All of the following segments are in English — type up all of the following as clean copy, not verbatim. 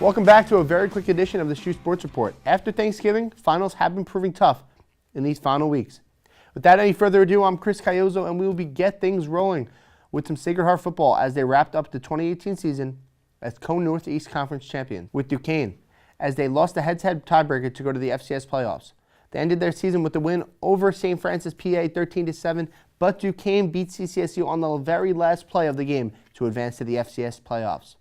Welcome back to a very quick edition of the SHU Sports Report. After Thanksgiving, finals have been proving tough in these final weeks. Without any further ado, I'm Chris Cayozzo, and we will get things rolling with some Sacred Heart football as they wrapped up the 2018 season as Co-Northeast Conference champions with Duquesne, as they lost the head-to-head tiebreaker to go to the FCS playoffs. They ended their season with a win over St. Francis, PA, 13-7, but Duquesne beat CCSU on the very last play of the game to advance to the FCS playoffs.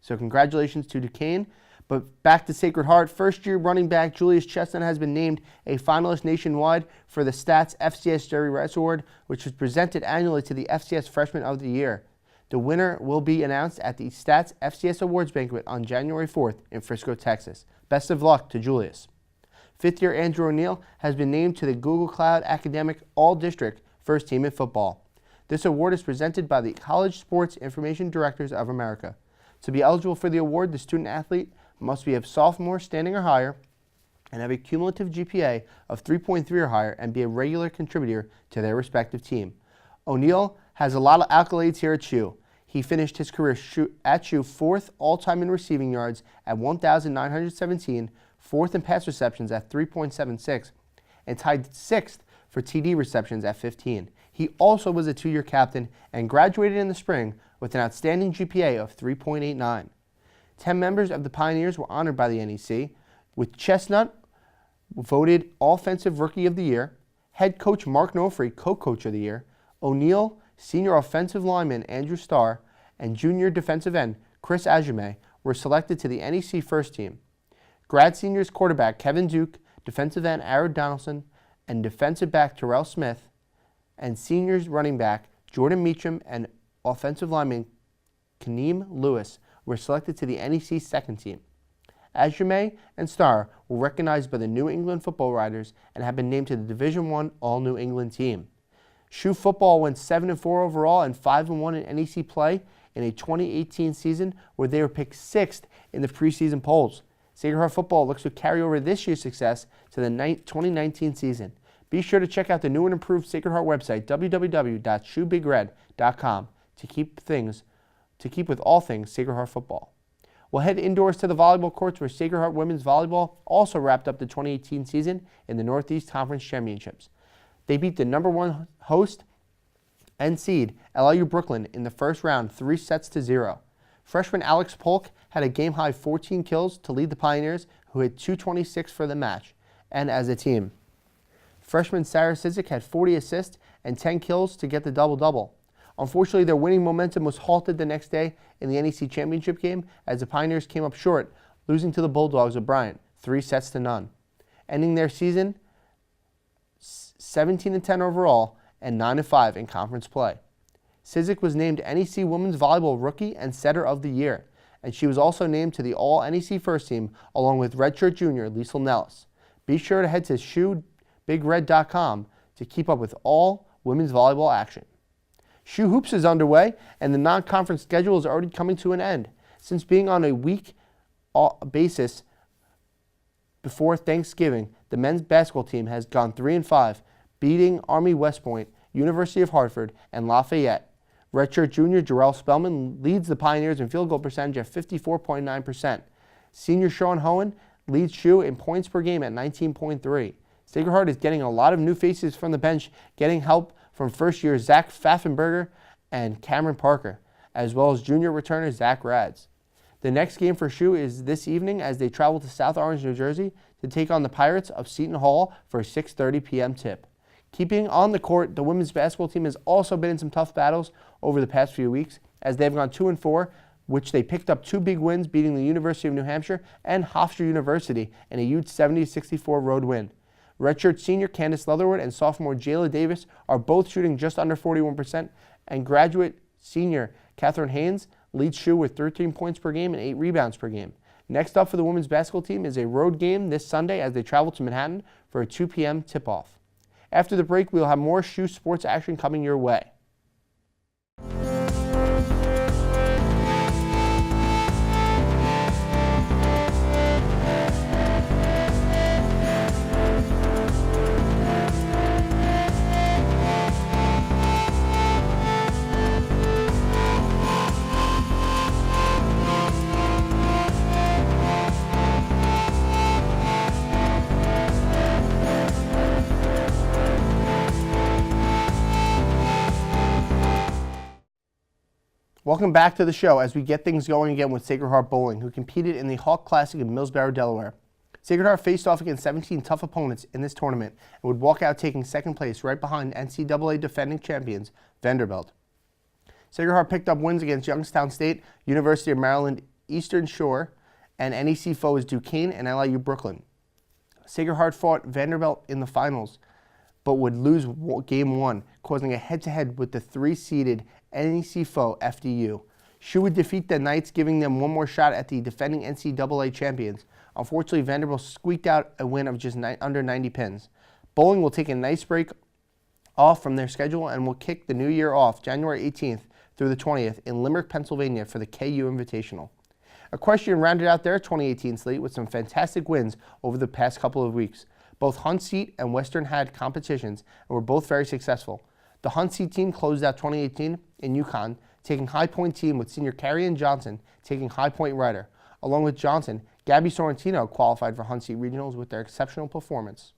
So congratulations to Duquesne. But back to Sacred Heart, first-year running back Julius Chestnut has been named a finalist nationwide for the Stats FCS Jerry Rice Award, which is presented annually to the FCS Freshman of the Year. The winner will be announced at the Stats FCS Awards Banquet on January 4th in Frisco, Texas. Best of luck to Julius. Fifth-year Andrew O'Neill has been named to the Google Cloud Academic All-District First Team in Football. This award is presented by the College Sports Information Directors of America. To be eligible for the award, the student-athlete must be a sophomore standing or higher and have a cumulative GPA of 3.3 or higher and be a regular contributor to their respective team. O'Neill has a lot of accolades here at SHU. He finished his career at SHU fourth all-time in receiving yards at 1,917, fourth in pass receptions at 3.76, and tied sixth for TD receptions at 15. He also was a two-year captain and graduated in the spring with an outstanding GPA of 3.89. 10 members of the Pioneers were honored by the NEC, with Chestnut voted Offensive Rookie of the Year, head coach Mark Nofri Co-Coach of the Year, O'Neill, senior offensive lineman Andrew Starr, and junior defensive end Chris Ajume were selected to the NEC First Team. Grad seniors quarterback Kevin Duke, defensive end Aaron Donaldson, and defensive back Terrell Smith, and seniors running back Jordan Meacham and offensive lineman Kaneem Lewis were selected to the NEC Second Team. Ajume and Starr were recognized by the New England Football Writers and have been named to the Division I All-New England team. SHU football went 7-4 overall and 5-1 in NEC play in a 2018 season where they were picked sixth in the preseason polls. Sacred Heart football looks to carry over this year's success to the 2019 season. Be sure to check out the new and improved Sacred Heart website, www.shubigred.com, to keep with all things Sacred Heart football. We'll head indoors to the volleyball courts where Sacred Heart women's volleyball also wrapped up the 2018 season in the Northeast Conference Championships. They beat the number one host and seed, LIU Brooklyn, in the first round 3-0. Freshman Alex Polk had a game-high 14 kills to lead the Pioneers, who hit 226 for the match, and as a team. Freshman Sarah Sizik had 40 assists and 10 kills to get the double-double. Unfortunately, their winning momentum was halted the next day in the NEC Championship game as the Pioneers came up short, losing to the Bulldogs of Bryant 3-0, ending their season 17-10 overall and 9-5 in conference play. Sizik was named NEC Women's Volleyball Rookie and Setter of the Year, and she was also named to the All-NEC First Team along with redshirt junior Liesl Nellis. Be sure to head to SHUBigRed.com to keep up with all women's volleyball action. SHU Hoops is underway, and the non-conference schedule is already coming to an end. Since being on a week basis before Thanksgiving, the men's basketball team has gone 3-5, beating Army West Point, University of Hartford, and Lafayette. Redshirt junior Jarrell Spellman leads the Pioneers in field goal percentage at 54.9%. Senior Sean Hohen leads SHU in points per game at 19.3. Sacred Heart is getting a lot of new faces from the bench, getting help from first-year Zach Pfaffenberger and Cameron Parker, as well as junior returner Zach Rads. The next game for SHU is this evening as they travel to South Orange, New Jersey to take on the Pirates of Seton Hall for a 6:30 p.m. tip. Keeping on the court, the women's basketball team has also been in some tough battles over the past few weeks as they've gone 2-4, which they picked up two big wins, beating the University of New Hampshire and Hofstra University in a huge 70-64 road win. Redshirt senior Candace Leatherwood and sophomore Jayla Davis are both shooting just under 41%, and graduate senior Catherine Haynes leads SHU with 13 points per game and 8 rebounds per game. Next up for the women's basketball team is a road game this Sunday as they travel to Manhattan for a 2 p.m. tip-off. After the break, we will have more SHU sports action coming your way. Welcome back to the show as we get things going again with Sacred Heart Bowling, who competed in the Hawk Classic in Millsboro, Delaware. Sacred Heart faced off against 17 tough opponents in this tournament and would walk out taking second place right behind NCAA defending champions Vanderbilt. Sacred Heart picked up wins against Youngstown State, University of Maryland Eastern Shore, and NEC foes Duquesne and LIU Brooklyn. Sacred Heart fought Vanderbilt in the finals, but would lose Game 1, causing a head-to-head with the 3-seeded NEC foe FDU. SHU would defeat the Knights, giving them one more shot at the defending NCAA champions. Unfortunately, Vanderbilt squeaked out a win of just under 90 pins. Bowling will take a nice break off from their schedule and will kick the new year off January 18th through the 20th in Limerick, Pennsylvania for the KU Invitational. Equestrian rounded out their 2018 slate with some fantastic wins over the past couple of weeks. Both Hunt Seat and Western had competitions and were both very successful. The Hunt Seat team closed out 2018 in Yukon, taking High Point team with senior Carrie Ann Johnson taking High Point rider. Along with Johnson, Gabby Sorrentino qualified for Hunt Seat Regionals with their exceptional performance.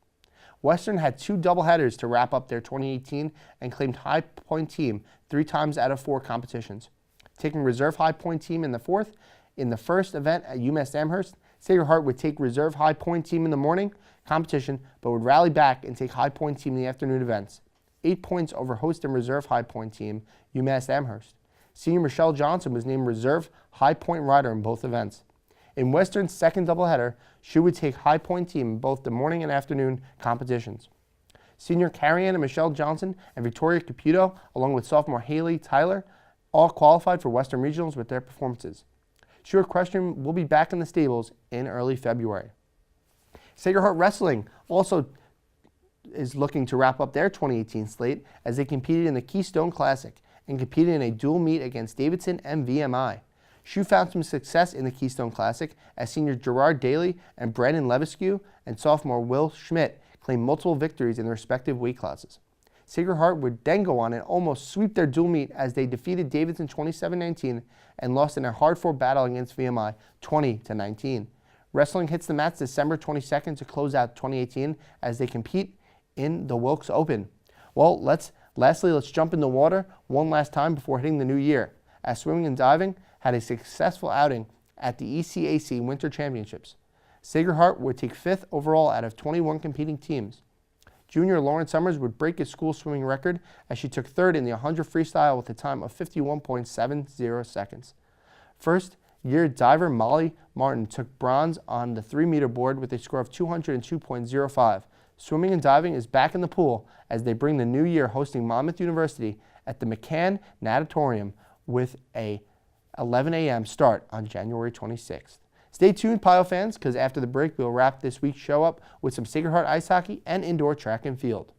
Western had 2 doubleheaders to wrap up their 2018 and claimed High Point team 3 times out of 4 competitions. Taking reserve High Point team in the first event at UMass Amherst, Sacred Heart would take reserve High Point team in the morning competition, but would rally back and take High Point team in the afternoon events. 8 points over host and reserve High Point team, UMass Amherst. Senior Michelle Johnson was named reserve High Point rider in both events. In Western's second doubleheader, SHU would take High Point team in both the morning and afternoon competitions. Senior Carrie Ann and Michelle Johnson and Victoria Caputo, along with sophomore Haley Tyler, all qualified for Western Regionals with their performances. SHU Equestrian will be back in the stables in early February. Sacred Heart Wrestling also is looking to wrap up their 2018 slate as they competed in the Keystone Classic and competed in a dual meet against Davidson and VMI. SHU found some success in the Keystone Classic as senior Gerard Daly and Brandon Levesque and sophomore Will Schmidt claimed multiple victories in their respective weight classes. Sacred Heart would then go on and almost sweep their dual meet as they defeated Davidson 27-19 and lost in a hard-fought battle against VMI 20-19. Wrestling hits the mats December 22nd to close out 2018 as they compete in the Wilkes Open. Well, lastly, let's jump in the water one last time before hitting the new year, as swimming and diving had a successful outing at the ECAC Winter Championships. Sacred Heart would take 5th overall out of 21 competing teams. Junior Lauren Summers would break his school swimming record as she took 3rd in the 100 freestyle with a time of 51.70 seconds. First-year diver Molly Martin took bronze on the 3-meter board with a score of 202.05. Swimming and diving is back in the pool as they bring the new year hosting Monmouth University at the McCann Natatorium with a 11 a.m. start on January 26th. Stay tuned, Pile fans, because after the break, we'll wrap this week's show up with some Sacred Heart ice hockey and indoor track and field.